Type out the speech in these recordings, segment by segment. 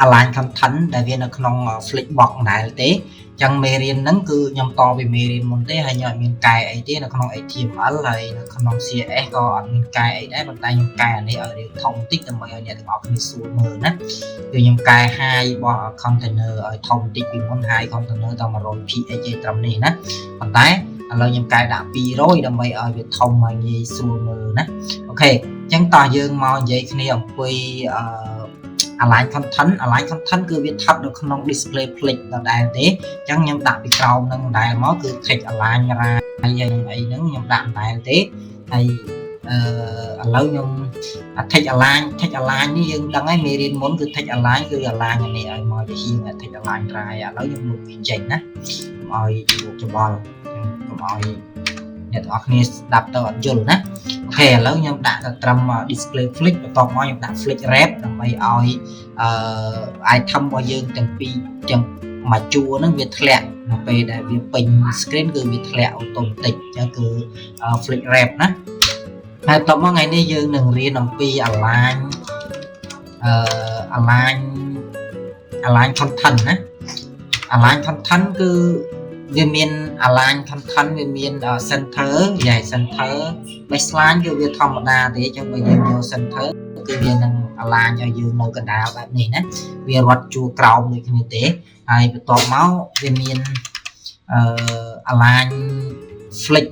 align content ដែលវានៅក្នុង Flipbox ដែរទេចឹងមេរៀនហ្នឹងគឺខ្ញុំតពីមេរៀនមុនទេហើយខ្ញុំអត់មានកែអីទេនៅក្នុង HTML ហើយនៅក្នុង CSS ក៏អត់មានកែអីដែរប៉ុន្តែខ្ញុំកែអានេះឲ្យរាងធំបន្តិចដើម្បីឲ្យអ្នកទាំងអស់គ្នាស្រួលមើលណាគឺខ្ញុំកែ high របស់ container ឲ្យធំបន្តិចពីមុន high container ដល់ 100 px ឯត្រឹមនេះណាប៉ុន្តែឥឡូវខ្ញុំកែដាក់ 200 ដើម្បីឲ្យវាធំហើយងាយស្រួលមើលណាអូខេចឹងតោះយើងមកនិយាយគ្នាអំពី align content គឺវាស្ថិតនៅក្នុង display flick ដដែលទេអញ្ចឹងខ្ញុំដាក់ពីក្រោមនឹងដដែលមកគឺ text align ហើយយ៉ាងអីហ្នឹងខ្ញុំដាក់ដដែលទេហើយឥឡូវខ្ញុំ text align នេះយើងដឹងហើយមេរៀនមុនគឺ text align គឺ align នេះឲ្យមកជាហៀង text align ត្រៃឥឡូវខ្ញុំលុបវាចេញណាកុំឲ្យច្បល់កុំឲ្យអ្នកទាំងអស់គ្នាស្ដាប់ទៅអត់យល់ណាអូខេឥឡូវខ្ញុំដាក់ទៅត្រឹម display flick បន្ទាប់មកខ្ញុំដាក់ flick wrap ដើម្បីឲ្យitem របស់យើងទាំងពីរទាំងមួយជួរហ្នឹងវាធ្លាក់នៅពេលដែលវាពេញ screen គឺវាធ្លាក់អូតូម៉ាទិកអញ្ចឹងគឺ flick wrap ណាហើយបន្ទាប់មកថ្ងៃនេះយើងនឹងរៀនអំពី align content ណា align content គឺវាមាន align content វាមាន center center baseline គឺវាធម្មតាទេអញ្ចឹងបើយើងយក center គឺវានឹង align ឲ្យយើងនៅកណ្ដាលបែបនេះណាវារត់ជួរក្រោមដូចគ្នាទេហើយបន្ទាប់មកវាមានalign flick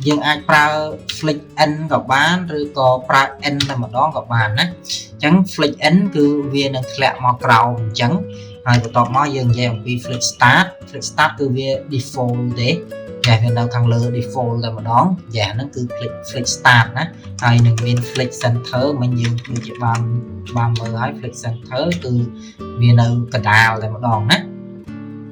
យើងអាចប្រើ flick n ក៏បានឬក៏ប្រើ n តែម្ដងក៏បានណាអញ្ចឹង flick n គឺវានឹងធ្លាក់មកក្រោមអញ្ចឹងហើយបន្ទាប់មកយើងនិយាយអំពី flick start គឺវា default ទេតែវានៅខាងលើ default តែម្ដងហ្នឹងគឺ flick start ណាហើយនឹងមាន flick center មិញយើងដូចជាបានមើលហើយ flick center គឺវានៅកណ្ដាលតែម្ដងណា